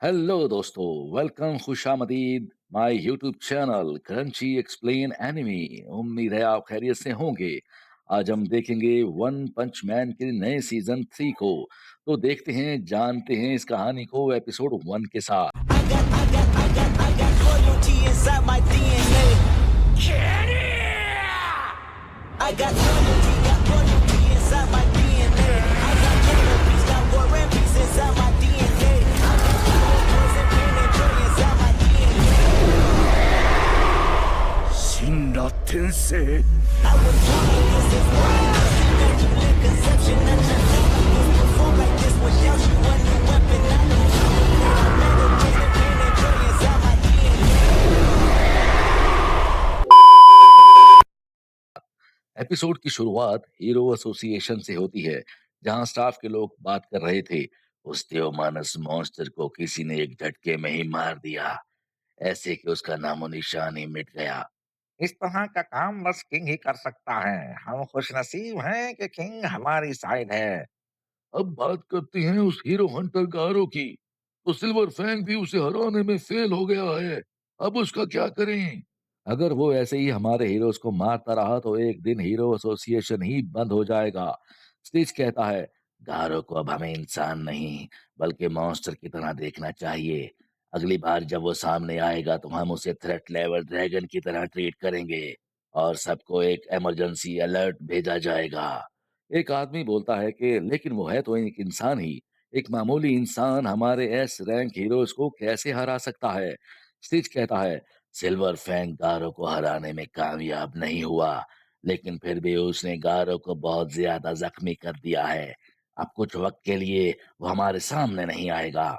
Hello दोस्तों, welcome खुशामदीद my YouTube channel Crunchy Explain Anime. उम्मीद है आप खैरियत से होंगे। आज हम देखेंगे वन पंच मैन के नए सीजन 3 को। तो देखते हैं, जानते हैं इस कहानी को एपिसोड 1 के साथ। I got loyalty inside my DNA. I got loyalty inside my DNA. I got cannabis, got war and peace inside my DNA. I got poison, pain, and joy inside my DNA. 神羅転生 I was born in this is wild. Immaculate conception, I just never used to perform like this without you. A new weapon, I need you. I meditated, pain, and joy inside my DNA. Episode की शुरुआत hero association से होती है, जहां staff के लोग बात कर रहे थे। उस देवमानस मॉन्स्टर को किसी ने एक झटके में ही मार दिया, ऐसे कि उसका नामो निशान ही मिट गया। इस तरह का काम बस किंग ही कर सकता है। हम खुशनसीब हैं कि किंग हमारी साइड है। अब बात करते हैं उस हीरो हंटर गारो की। तो सिल्वर फैंग भी उसे हराने में फेल हो गया है। अब उसका क्या करें? अगर वो ऐसे ही हमारे हीरोज को मारता रहा तो एक दिन हीरो एसोसिएशन ही बंद हो जाएगा। स्टिच कहता है, गारो को अब हमें इंसान नहीं बल्कि मॉन्स्टर की तरह देखना चाहिए। अगली बार जब वो सामने आएगा तो हम उसे थ्रेट लेवल ड्रैगन की तरह ट्रीट करेंगे और सबको एक इमरजेंसी अलर्ट भेजा जाएगा। एक आदमी बोलता है कि लेकिन वो है तो एक इंसान ही। एक मामूली इंसान हमारे एस रैंक हीरोज को कैसे हरा सकता है? स्टिच कहता है, सिल्वर फैंग गारो को हराने में कामयाब नहीं हुआ, लेकिन फिर भी उसने गारो को बहुत ज्यादा जख्मी कर दिया है। अब कुछ वक्त के लिए वो हमारे सामने नहीं आएगा।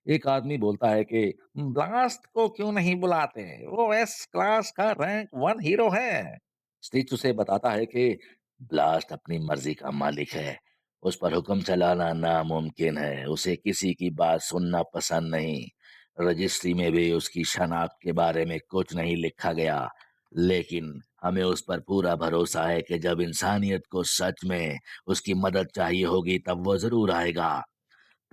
एक आदमी बोलता है कि ब्लास्ट को क्यों नहीं बुलाते? वो एस क्लास का रैंक 1 हीरो है। स्टिच उसे बताता है कि ब्लास्ट अपनी मर्जी का मालिक है। उस पर हुक्म चलाना नामुमकिन है। उसे किसी की बात सुनना पसंद नहीं। रजिस्ट्री में भी उसकी शनाख्त के बारे में कुछ नहीं लिखा गया, लेकिन हमें उस पर पूरा भरोसा है कि जब इंसानियत को सच में उसकी मदद चाहिए होगी तब वो जरूर आएगा।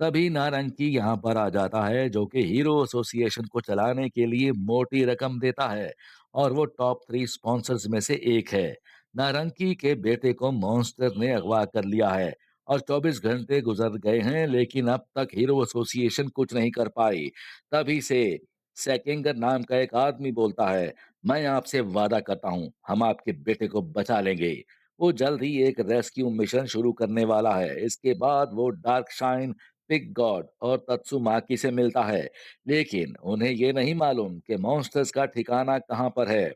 तभी नारंगी यहाँ पर आ जाता है, जो कि हीरो एसोसिएशन को चलाने के लिए मोटी रकम देता है और वो टॉप 3 स्पॉन्सर्स में से एक है। नारंगी के बेटे को मॉन्स्टर ने अगवा कर लिया है और 24 घंटे गुजर गए हैं, लेकिन अब तक हीरो एसोसिएशन कुछ नहीं कर पाई। तभी से सेकेंगर नाम का एक आदमी बोलता है, मैं आपसे वादा करता हूँ हम आपके बेटे को बचा लेंगे। वो जल्द ही एक रेस्क्यू मिशन शुरू करने वाला है। इसके बाद वो डार्क शाइन, पिग गॉड और तत्सुमाकी से मिलता है, लेकिन उन्हें ये नहीं मालूम कि मॉन्स्टर्स का ठिकाना कहाँ पर है।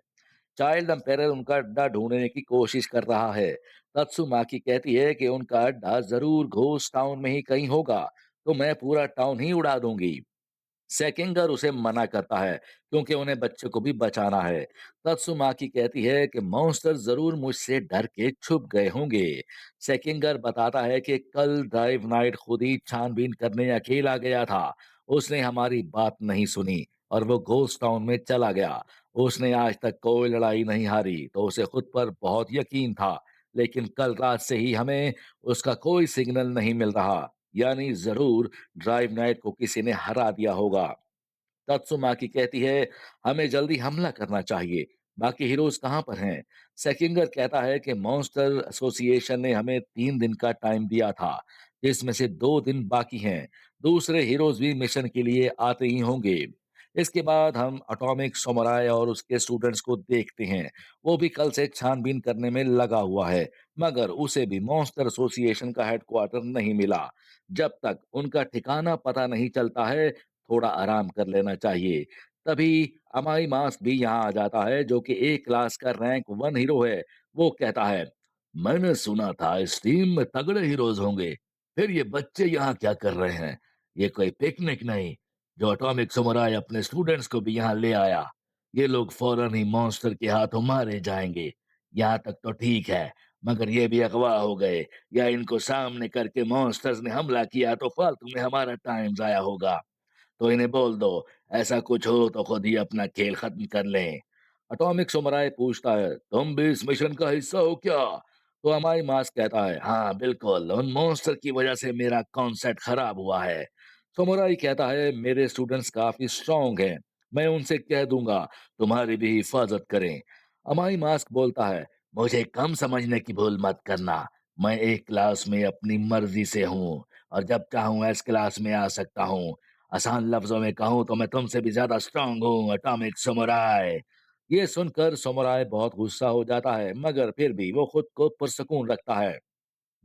चाइल्ड एम्पायर उनका अड्डा ढूंढने की कोशिश कर रहा है। तत्सुमाकी कहती है कि उनका अड्डा जरूर घोस्ट टाउन में ही कहीं होगा, तो मैं पूरा टाउन ही उड़ा दूंगी। सेकिंगर उसे मना करता है क्योंकि उन्हें बच्चे को भी बचाना है। तत्सुमाकी कहती है कि मॉन्स्टर जरूर मुझसे डर के छुप गए होंगे। सेकिंगर बताता है कि कल ड्राइव नाइट खुद ही छानबीन करने अकेला गया था। उसने हमारी बात नहीं सुनी और वो घोस्ट टाउन में चला गया। उसने आज तक कोई लड़ाई नहीं हारी, तो उसे खुद पर बहुत यकीन था। लेकिन कल रात से ही हमें उसका कोई सिग्नल नहीं मिल रहा, यानी जरूर ड्राइव नाइट को किसी ने हरा दिया होगा। तत्सुमाकी कहती है, हमें जल्दी हमला करना चाहिए। बाकी हीरोज कहाँ पर हैं? सेकिंगर कहता है कि मॉन्स्टर एसोसिएशन ने हमें 3 दिन का टाइम दिया था, जिसमें से 2 दिन बाकी हैं। दूसरे हीरोज भी मिशन के लिए आते ही होंगे। इसके बाद हम एटॉमिक समुराई और उसके स्टूडेंट्स को देखते हैं। वो भी कल से छानबीन करने में लगा हुआ है, मगर उसे भी मॉन्स्टर एसोसिएशन का हेडक्वार्टर नहीं मिला। जब तक उनका ठिकाना पता नहीं चलता है, थोड़ा आराम कर लेना चाहिए। तभी अमाई मास्क भी यहाँ आ जाता है, जो कि ए क्लास का रैंक 1 हीरो है। वो कहता है, मैंने सुना था इस टीम में तगड़े हीरोज होंगे, फिर ये बच्चे यहाँ क्या कर रहे हैं? ये कोई पिकनिक नहीं जो एटॉमिक समुराई अपने स्टूडेंट्स को भी यहाँ ले आया। ये लोग फौरन ही मॉन्स्टर के हाथों मारे जाएंगे। यहाँ तक तो ठीक है, मगर ये भी अगवा हो गए या इनको सामने करके मॉन्स्टर्स ने हमला किया तो फालतू में हमारा टाइम जाया होगा। तो इन्हें बोल दो, ऐसा कुछ हो तो खुद ही अपना खेल खत्म कर लें। एटॉमिक समुराई पूछता है, तुम भी इस मिशन का हिस्सा हो क्या? तो हमारी मास्क कहता है, हाँ बिल्कुल, उन मॉन्स्टर की वजह से मेरा कॉन्सेप्ट खराब हुआ है। समुराई कहता है मेरे स्टूडेंट्स काफी स्ट्रांग हैं, मैं उनसे कह दूंगा तुम्हारी भी हिफाजत करें। अमाई मास्क बोलता है मुझे कम समझने की भूल मत करना, मैं एक क्लास में अपनी मर्जी से हूँ और जब चाहूँ एस क्लास में आ सकता हूँ। आसान लफ्जों में कहूँ तो मैं तुमसे भी ज्यादा स्ट्रांग हूँ, एटॉमिक समुराई। ये सुनकर समुराई बहुत गुस्सा हो जाता है मगर फिर भी वो खुद को पुरसकून रखता है।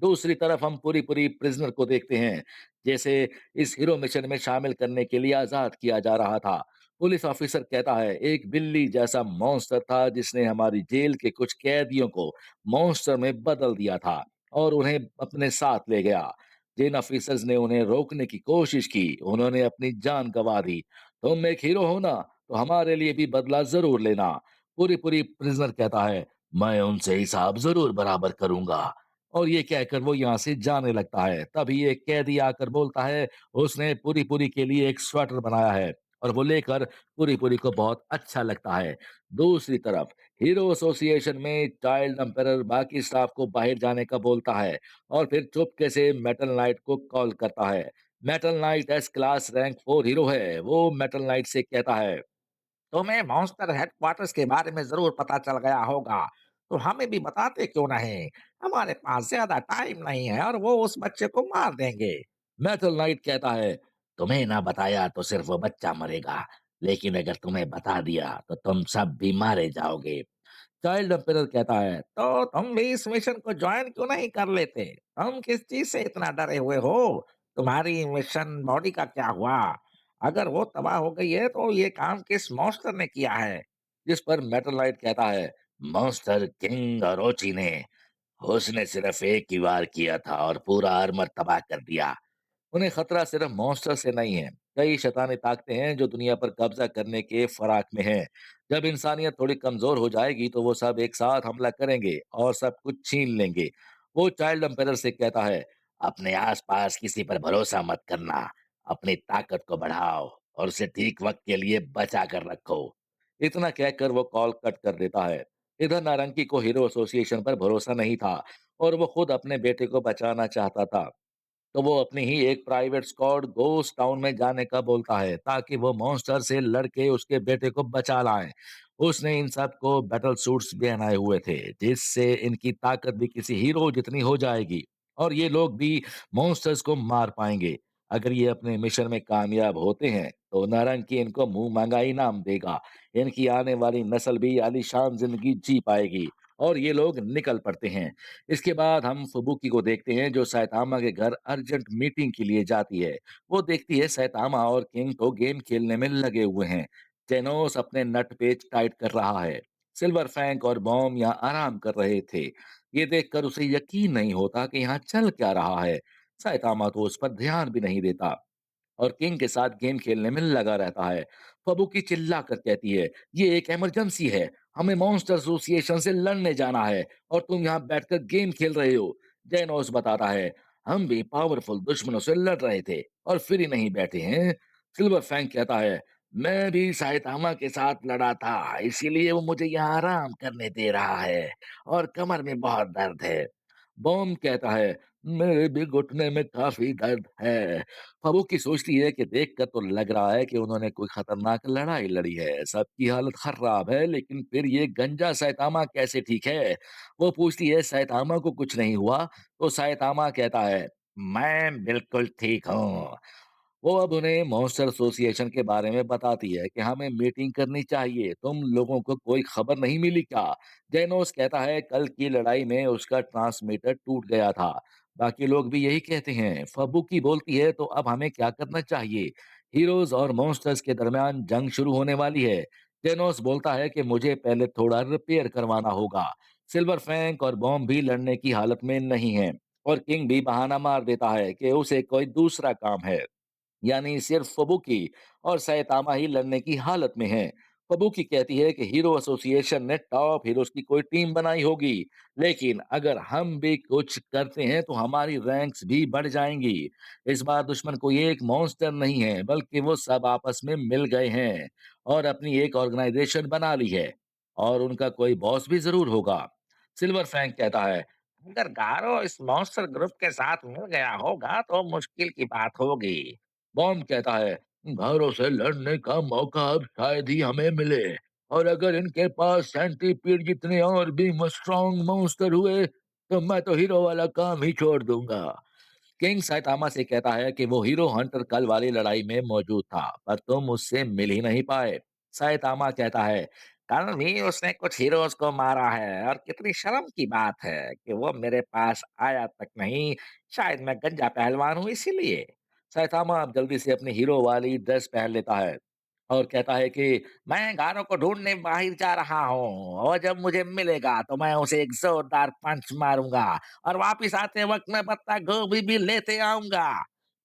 दूसरी तरफ हम पूरी पूरी प्रिजनर को देखते हैं, जैसे इस हीरो मिशन में शामिल करने के लिए आजाद किया जा रहा था। पुलिस ऑफिसर कहता है एक बिल्ली जैसा मॉन्स्टर था जिसने हमारी जेल के कुछ कैदियों को मॉन्स्टर में बदल दिया था और उन्हें अपने साथ ले गया। जिन ऑफिसर्स ने उन्हें रोकने की कोशिश की उन्होंने अपनी जान गंवा दी। तुम एक हीरो हो ना, तो हमारे लिए भी बदला जरूर लेना। पूरी पूरी प्रिजनर कहता है मैं उनसे हिसाब जरूर बराबर करूंगा। और ये कहकर वो यहाँ से जाने लगता है। तभी एक कैदी आकर बोलता है उसने पूरी पूरी के लिए एक स्वेटर बनाया है और वो लेकर पूरी पूरी को बहुत अच्छा लगता है। दूसरी तरफ हीरो एसोसिएशन में चाइल्ड एम्पायर बाकी स्टाफ को बाहर जाने का बोलता है और फिर चुपके से मेटल नाइट को कॉल करता है। Metal night S class rank 4 hero है। वो मेटल नाइट से कहता है तुम्हें मॉन्स्टर हेडक्वार्टर्स के बारे में जरूर पता चल गया होगा, तो हमें भी बताते क्यों नहीं? हमारे पास ज्यादा टाइम नहीं है और वो उस बच्चे को मार देंगे। मेटल नाइट कहता है तुम्हें ना बताया तो सिर्फ वो बच्चा मरेगा, लेकिन अगर तुम्हें बता दिया तो तुम सब भी मारे जाओगे। चाइल्ड एम्पायर कहता है तो तुम भी इस मिशन को ज्वाइन क्यों नहीं कर लेते? तुम किस चीज से इतना डरे हुए हो? तुम्हारी मिशन बॉडी का क्या हुआ? अगर वो तबाह हो गई है तो ये काम किस मॉन्स्टर ने किया है? जिस पर मेटल नाइट कहता है मॉन्स्टर किंग अरोची ने, उसने सिर्फ एक ही वार किया था और पूरा आर्मर तबाह कर दिया। उन्हें खतरा सिर्फ मॉन्स्टर से नहीं है, कई शैतानी ताकतें हैं जो दुनिया पर कब्जा करने के फराक में हैं। जब इंसानियत थोड़ी कमजोर हो जाएगी तो वो सब एक साथ हमला करेंगे और सब कुछ छीन लेंगे। वो चाइल्ड एम्पायर से कहता है अपने आसपास किसी पर भरोसा मत करना, अपनी ताकत को बढ़ाओ और उसे ठीक वक्त के लिए बचा कर रखो। इतना कहकर वो कॉल कट कर देता है। इधर नारंगी को हीरो एसोसिएशन पर भरोसा नहीं था और वो खुद अपने बेटे को बचाना चाहता था। तो वो अपनी ही एक प्राइवेट स्क्वाड गोस्ट टाउन में जाने का बोलता है ताकि वो मॉन्स्टर से लड़के उसके बेटे को बचा लाएं। उसने इन सब को बैटल सूट्स पहनाए हुए थे जिससे इनकी ताकत भी किसी हीरो जितनी हो जाएगी और ये लोग भी मॉन्स्टर्स को मार पाएंगे। अगर ये अपने मिशन में कामयाब होते हैं तो नारंगी इनको मुंह मांगा इनाम देगा। इनकी आने वाली नस्ल भी आलीशान जिंदगी जी पाएगी। और ये लोग निकल पड़ते हैं। इसके बाद हम फुबुकी को देखते हैं जो सैतामा के घर अर्जेंट मीटिंग के लिए जाती है। वो देखती है सैतामा और किंग तो गेम खेलने में लगे हुए हैं। जेनोस अपने नट पेच टाइट कर रहा है। सिल्वर फैंक और बॉम यहाँ आराम कर रहे थे। ये देखकर उसे यकीन नहीं होता कि यहाँ चल क्या रहा है। सैतामा तो उस पर ध्यान भी नहीं देता और किंग के साथ गेम खेलने में लगा रहता है। फबुकी चिल्ला कर कहती है ये एक इमरजेंसी है, हमें मॉन्स्टर एसोसिएशन से लड़ने जाना है और तुम यहाँ बैठकर गेम खेल रहे हो। जेनोस बताता है हम भी पावरफुल दुश्मनों से लड़ रहे थे और फिर ही नहीं बैठे हैं। सिल्वर फैंक कहता है मैं भी साइतामा के साथ लड़ा था, इसीलिए वो मुझे यहाँ आराम करने दे रहा है और कमर में बहुत दर्द है। बॉम कहता है मेरे भी घुटने में काफी दर्द है। फबुकी सोचती है कि देखकर तो लग रहा है कि उन्होंने कोई खतरनाक लड़ाई लड़ी है, सबकी हालत खराब है, लेकिन फिर ये गंजा सैतामा कैसे ठीक है? वो पूछती है सैतामा को कुछ नहीं हुआ? तो सैतामा कहता है मैं बिल्कुल ठीक हूँ। वो अब उन्हें मॉन्स्टर एसोसिएशन के बारे में बताती है कि हमें मीटिंग करनी चाहिए, तुम लोगों को कोई खबर नहीं मिली क्या? जेनोस कहता है कल की लड़ाई में उसका ट्रांसमीटर टूट गया था। बाकी लोग भी यही कहते हैं। फबुकी बोलती है तो अब हमें क्या करना चाहिए? हीरोज और मॉन्स्टर्स के दरमियान जंग शुरू होने वाली है। जेनोस बोलता है कि मुझे पहले थोड़ा रिपेयर करवाना होगा। सिल्वर फैंक और बॉम्ब भी लड़ने की हालत में नहीं है और किंग भी बहाना मार देता है कि उसे कोई दूसरा काम है। यानी सिर्फ फबुकी और सैतामा ही लड़ने की हालत में हैं। फबुकी कहती है कि हीरो एसोसिएशन ने टॉप हीरोज की कोई टीम बनाई होगी, लेकिन अगर हम भी कुछ करते हैं तो हमारी रैंक्स भी बढ़ जाएंगी। इस बार दुश्मन कोई एक मॉन्स्टर नहीं है बल्कि वो सब आपस में मिल गए हैं और अपनी एक ऑर्गेनाइजेशन बना ली है और उनका कोई बॉस भी जरूर होगा। सिल्वर फैंक कहता है अगर गारो इस मॉन्स्टर ग्रुप के साथ मिल गया होगा तो मुश्किल की बात होगी। बॉम्ब कहता है, घरों से लड़ने का मौका अब शायद ही हमें मिले, और अगर इनके पास सेंटीपीड जितने और भी स्ट्रॉन्ग मॉन्स्टर हुए तो मैं तो हीरो वाला काम ही छोड़ दूंगा। किंग साइतामा से कहता है कि वो हीरो हंटर कल वाली लड़ाई में मौजूद था, पर तुम उससे मिल ही नहीं पाए। साइतामा कहता है, कल भी उसने कुछ हीरोज को मारा है, और कितनी शर्म की बात है कि वो मेरे पास आया तक नहीं। शायद मैं गंजा पहलवान हूँ इसीलिए। साइतामा अब जल्दी से अपनी हीरो वाली ड्रेस पहन लेता है और कहता है कि मैं गारों को ढूंढने बाहर जा रहा हूँ, और जब मुझे मिलेगा तो मैं उसे एक जोरदार पंच मारूंगा, और वापिस आते वक्त मैं पत्ता गोभी भी लेते आऊंगा।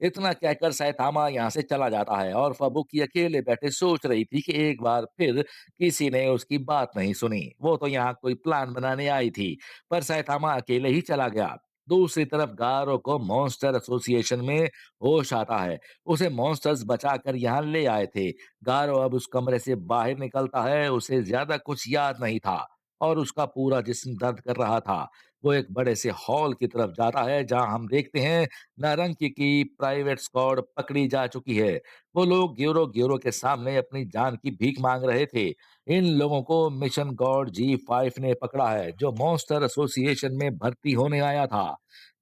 इतना कहकर सैतामा यहाँ से चला जाता है, और फबुकी अकेले बैठे सोच रही थी कि एक बार फिर किसी ने उसकी बात नहीं सुनी। वो तो यहाँ कोई प्लान बनाने आई थी, पर सैतामा अकेले ही चला गया। दूसरी तरफ गारो को मॉन्स्टर एसोसिएशन में होश आता है। उसे मॉन्स्टर्स बचाकर यहाँ ले आए थे। गारो अब उस कमरे से बाहर निकलता है, उसे ज्यादा कुछ याद नहीं था, और उसका पूरा जिस्म दर्द कर रहा था। वो एक बड़े से हॉल की तरफ जाता है, जहां हम देखते हैं नारंगी की प्राइवेट स्क्वाड पकड़ी जा चुकी है। वो लोग ग्योरो ग्योरो के सामने अपनी जान की भीख मांग रहे थे। इन लोगों को मिशन गॉड G5 ने पकड़ा है, जो मॉन्स्टर एसोसिएशन में भर्ती होने आया था।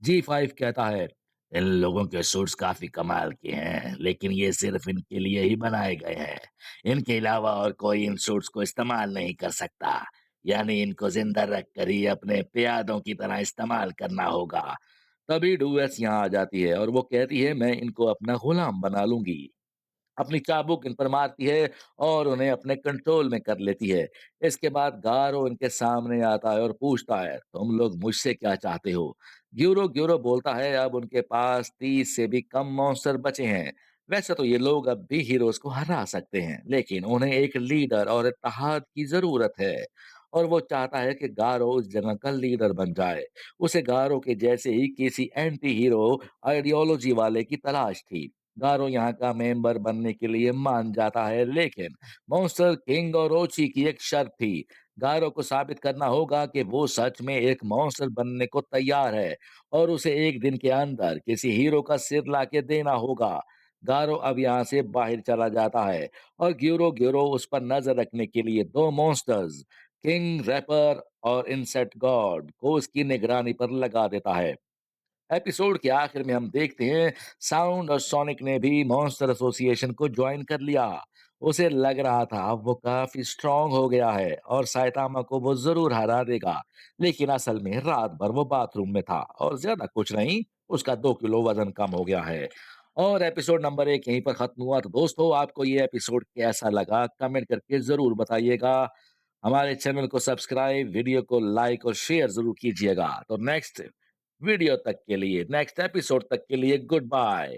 G5 कहता है, इन लोगों के सूट्स काफी कमाल के हैं, लेकिन ये सिर्फ इनके लिए ही बनाए गए हैं। इनके अलावा और कोई इन सूट्स को इस्तेमाल नहीं कर सकता, यानी इनको जिंदा रखकर ही अपने प्यादों की तरह इस्तेमाल करना होगा। तभी डूएस यहाँ आ जाती है और वो कहती है, मैं इनको अपना गुलाम बना लूंगी। अपनी चाबुक इन पर मारती है और उन्हें अपने कंट्रोल में कर लेती है। इसके बाद गारो इनके सामने आता है और पूछता है, तुम लोग मुझसे क्या चाहते हो? ग्यूरो ग्यूरो बोलता है, अब उनके पास 30 से भी कम मॉन्स्टर बचे हैं। वैसे तो ये लोग अब भी हीरोज को हरा सकते हैं, लेकिन उन्हें एक लीडर और इत्तेहाद की जरूरत है। और वो चाहता है कि गारो उस जगह का लीडर बन जाए। उसे गारो के जैसे ही किसी एंटी हीरो आइडियोलॉजी वाले की तलाश थी। गारो यहाँ का मेंबर बनने के लिए मान जाता है, लेकिन मॉन्स्टर किंग और ओची की एक शर्त थी। गारो को साबित करना होगा कि वो सच में एक मॉन्स्टर बनने को तैयार है, और उसे एक दिन के अंदर किसी हीरो का सिर लाके देना होगा। गारो अब यहाँ से बाहर चला जाता है, और ग्यूरो ग्यूरो उस पर नजर रखने के लिए दो मॉन्स्टर्स, किंग रैपर और इंसेक्ट गॉड, को उसकी निगरानी पर लगा देता है। एपिसोड के आखिर में हम देखते हैं साउंड और सोनिक ने भी मॉन्स्टर एसोसिएशन को ज्वाइन कर लिया। उसे लग रहा था अब वो काफी स्ट्रांग हो गया है और साइतामा को वो जरूर हरा देगा, लेकिन असल में रात भर वो बाथरूम में था और ज्यादा कुछ नहीं, उसका 2 किलो वजन कम हो गया है। और एपिसोड नंबर 1 यहीं पर खत्म हुआ। तो दोस्तों, आपको ये एपिसोड कैसा लगा कमेंट करके जरूर बताइएगा। हमारे चैनल को सब्सक्राइब, वीडियो को लाइक और शेयर जरूर कीजिएगा। तो नेक्स्ट वीडियो तक के लिए, नेक्स्ट एपिसोड तक के लिए गुड बाय।